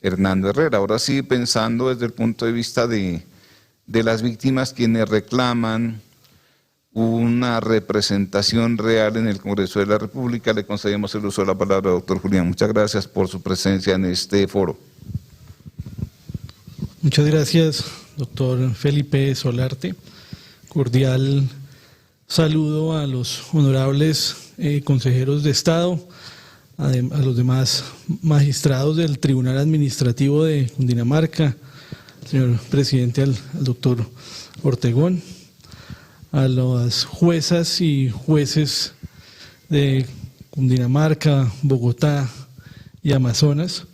Hernando Herrera. Ahora sí, pensando desde el punto de vista de las víctimas, quienes reclaman una representación real en el Congreso de la República, le concedemos el uso de la palabra al doctor Julián. Muchas gracias por su presencia en este foro. Muchas gracias, doctor Felipe Solarte. Cordial saludo a los honorables consejeros de Estado, a los demás magistrados del Tribunal Administrativo de Cundinamarca, señor presidente, al doctor Ortegón, a las juezas y jueces de Cundinamarca, Bogotá y Amazonas,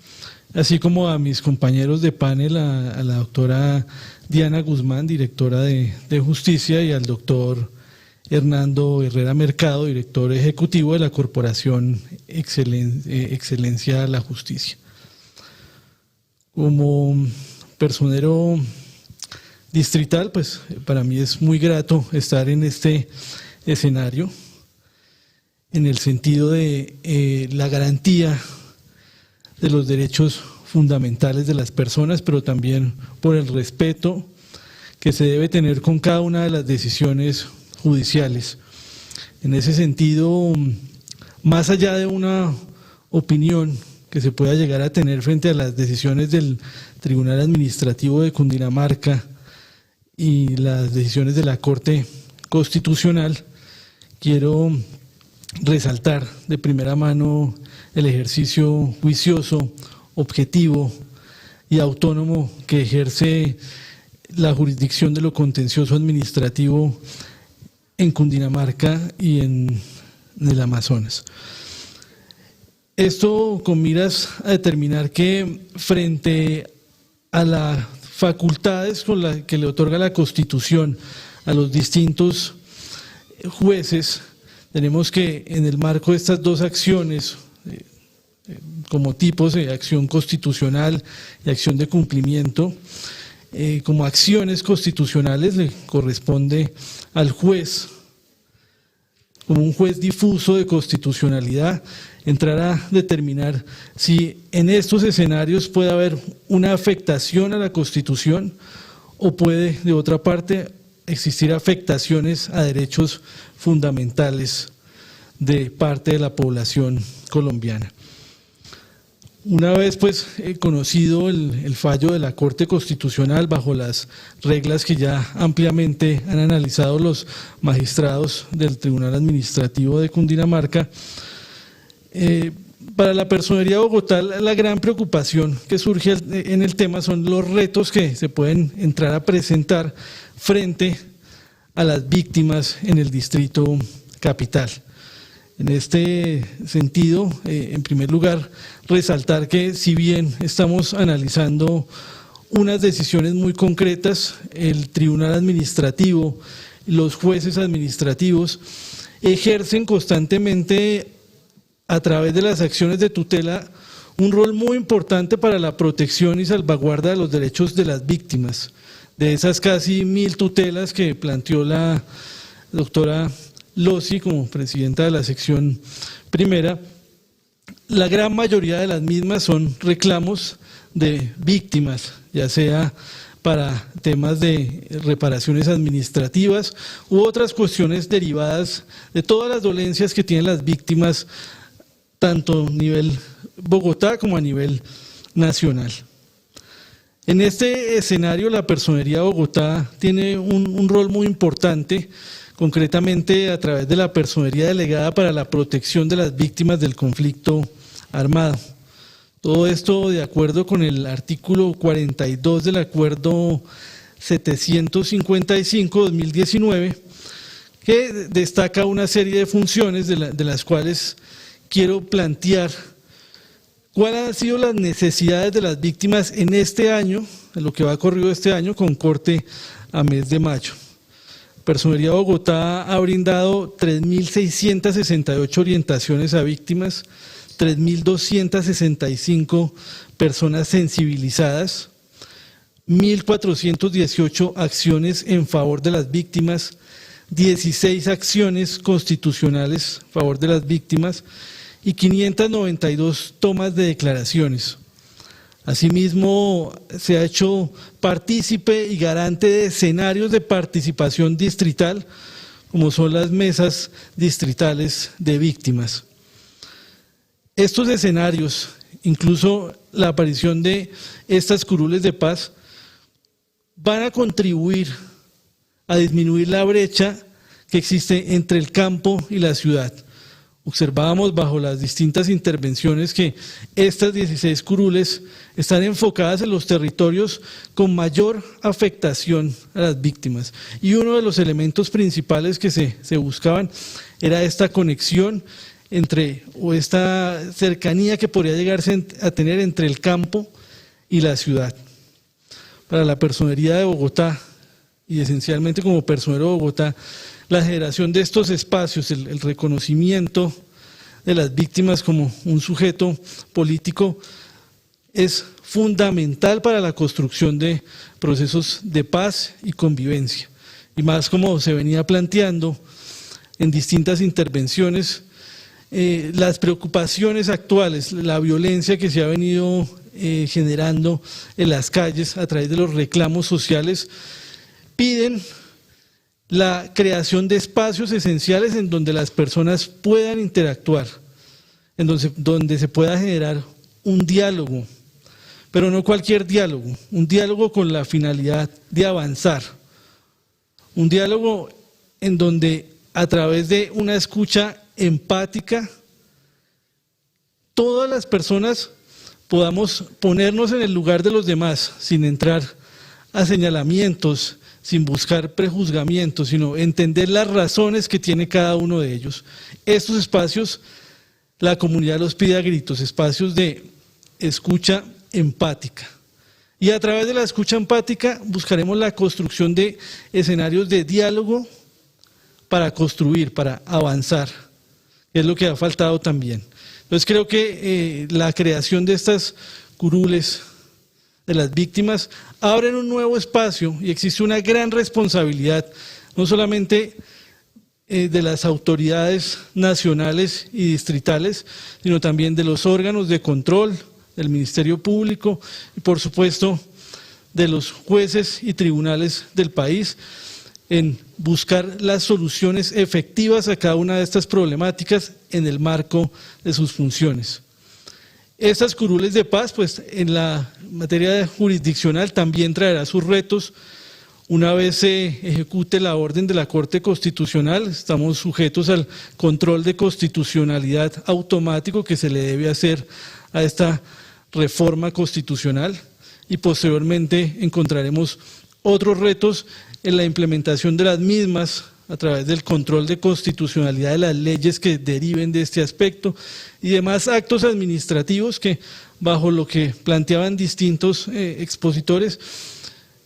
así como a mis compañeros de panel, a la doctora Diana Guzmán, directora de Justicia, y al doctor Hernando Herrera Mercado, director ejecutivo de la Corporación Excelencia de la Justicia. Como personero distrital, pues para mí es muy grato estar en este escenario, en el sentido de la garantía de los derechos fundamentales de las personas, pero también por el respeto que se debe tener con cada una de las decisiones judiciales. En ese sentido, más allá de una opinión que se pueda llegar a tener frente a las decisiones del Tribunal Administrativo de Cundinamarca y las decisiones de la Corte Constitucional, quiero resaltar de primera mano el ejercicio juicioso, objetivo y autónomo que ejerce la jurisdicción de lo contencioso administrativo en Cundinamarca y en el Amazonas. Esto con miras a determinar que frente a las facultades con las que le otorga la Constitución a los distintos jueces, tenemos que en el marco de estas dos acciones, como tipos de acción constitucional y acción de cumplimiento, como acciones constitucionales le corresponde al juez, como un juez difuso de constitucionalidad, entrar a determinar si en estos escenarios puede haber una afectación a la Constitución o puede, de otra parte, existir afectaciones a derechos fundamentales de parte de la población colombiana. Una vez pues conocido el fallo de la Corte Constitucional bajo las reglas que ya ampliamente han analizado los magistrados del Tribunal Administrativo de Cundinamarca, para la Personería de Bogotá la gran preocupación que surge en el tema son los retos que se pueden entrar a presentar frente a las víctimas en el Distrito Capital. En este sentido, en primer lugar, resaltar que si bien estamos analizando unas decisiones muy concretas, el Tribunal Administrativo, los jueces administrativos ejercen constantemente a través de las acciones de tutela un rol muy importante para la protección y salvaguarda de los derechos de las víctimas. De esas casi 1000 tutelas que planteó la doctora Lossi como presidenta de la sección primera, la gran mayoría de las mismas son reclamos de víctimas, ya sea para temas de reparaciones administrativas u otras cuestiones derivadas de todas las dolencias que tienen las víctimas, tanto a nivel Bogotá como a nivel nacional. En este escenario, la Personería de Bogotá tiene un rol muy importante, concretamente a través de la Personería Delegada para la Protección de las Víctimas del Conflicto Armado. Todo esto de acuerdo con el artículo 42 del Acuerdo 755-2019, que destaca una serie de funciones de las cuales quiero plantear cuáles han sido las necesidades de las víctimas en este año, en lo que va corrido este año, con corte a mes de mayo. Personería de Bogotá ha brindado 3.668 orientaciones a víctimas, 3.265 personas sensibilizadas, 1.418 acciones en favor de las víctimas, 16 acciones constitucionales a favor de las víctimas y 592 tomas de declaraciones. Asimismo, se ha hecho partícipe y garante de escenarios de participación distrital, como son las mesas distritales de víctimas. Estos escenarios, incluso la aparición de estas curules de paz, van a contribuir a disminuir la brecha que existe entre el campo y la ciudad. Observábamos bajo las distintas intervenciones que estas 16 curules están enfocadas en los territorios con mayor afectación a las víctimas. Y uno de los elementos principales que se buscaban era esta conexión o esta cercanía que podría llegarse a tener entre el campo y la ciudad. Para la Personería de Bogotá, y esencialmente como personero de Bogotá, la generación de estos espacios, el reconocimiento de las víctimas como un sujeto político es fundamental para la construcción de procesos de paz y convivencia. Y más como se venía planteando en distintas intervenciones, las preocupaciones actuales, la violencia que se ha venido generando en las calles a través de los reclamos sociales, piden la creación de espacios esenciales en donde las personas puedan interactuar, en donde se pueda generar un diálogo, pero no cualquier diálogo, un diálogo con la finalidad de avanzar, un diálogo en donde a través de una escucha empática, todas las personas podamos ponernos en el lugar de los demás sin entrar a señalamientos, sin buscar prejuzgamientos, sino entender las razones que tiene cada uno de ellos. Estos espacios, la comunidad los pide a gritos, espacios de escucha empática. Y a través de la escucha empática buscaremos la construcción de escenarios de diálogo para construir, para avanzar, que es lo que ha faltado también. Entonces creo que la creación de estas curules de las víctimas abren un nuevo espacio y existe una gran responsabilidad, no solamente de las autoridades nacionales y distritales, sino también de los órganos de control, del Ministerio Público y por supuesto de los jueces y tribunales del país en buscar las soluciones efectivas a cada una de estas problemáticas en el marco de sus funciones. Estas curules de paz, pues en la materia jurisdiccional también traerá sus retos. Una vez se ejecute la orden de la Corte Constitucional, estamos sujetos al control de constitucionalidad automático que se le debe hacer a esta reforma constitucional y posteriormente encontraremos otros retos en la implementación de las mismas a través del control de constitucionalidad de las leyes que deriven de este aspecto y demás actos administrativos que, bajo lo que planteaban distintos expositores,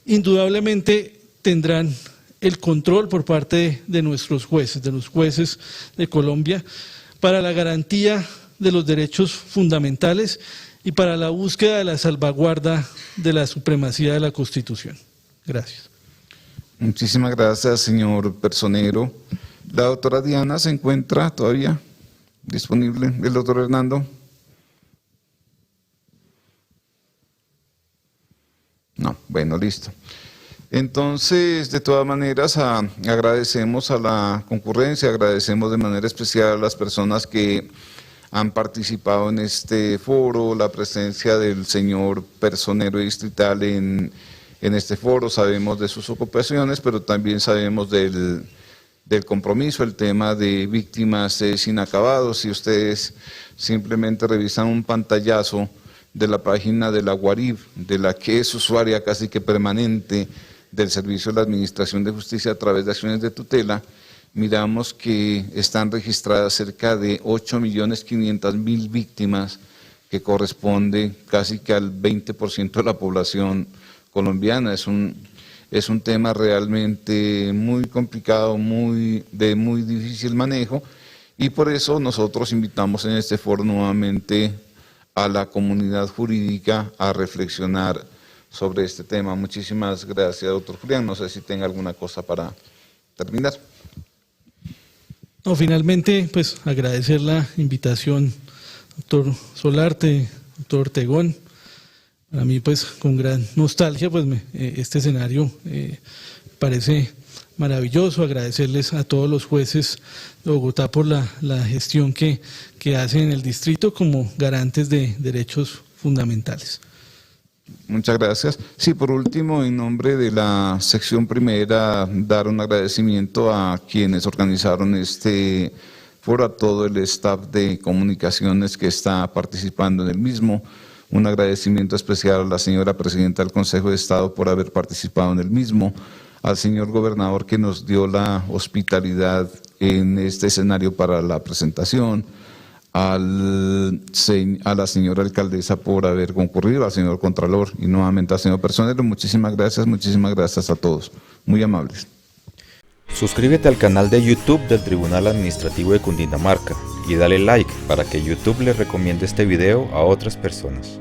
indudablemente tendrán el control por parte de nuestros jueces, de los jueces de Colombia, para la garantía de los derechos fundamentales y para la búsqueda de la salvaguarda de la supremacía de la Constitución. Gracias. Muchísimas gracias, señor personero. La doctora Diana se encuentra todavía disponible. El doctor Hernando. No, bueno, listo. Entonces, de todas maneras, agradecemos a la concurrencia, agradecemos de manera especial a las personas que han participado en este foro, la presencia del señor personero distrital en este foro. Sabemos de sus ocupaciones, pero también sabemos del compromiso. El tema de víctimas es inacabado. Si ustedes simplemente revisan un pantallazo de la página de la UARIF, de la que es usuaria casi que permanente del Servicio de la Administración de Justicia a través de acciones de tutela, miramos que están registradas cerca de 8.500.000 víctimas, que corresponde casi que al 20% de la población colombiana. Es un tema realmente muy complicado, de muy difícil manejo, y por eso nosotros invitamos en este foro nuevamente a la comunidad jurídica a reflexionar sobre este tema. Muchísimas gracias, doctor Julián. No sé si tenga alguna cosa para terminar. No, finalmente, pues agradecer la invitación, doctor Solarte, doctor Ortegón. Para mí, pues, con gran nostalgia, pues, este escenario parece maravilloso. Agradecerles a todos los jueces de Bogotá por la gestión que hacen en el distrito como garantes de derechos fundamentales. Muchas gracias. Sí, por último, en nombre de la sección primera, dar un agradecimiento a quienes organizaron este foro, a todo el staff de comunicaciones que está participando en el mismo. Un agradecimiento especial a la señora presidenta del Consejo de Estado por haber participado en el mismo, al señor gobernador que nos dio la hospitalidad en este escenario para la presentación, a la señora alcaldesa por haber concurrido, al señor contralor y nuevamente al señor personero. Muchísimas gracias a todos, muy amables. Suscríbete al canal de YouTube del Tribunal Administrativo de Cundinamarca y dale like para que YouTube le recomiende este video a otras personas.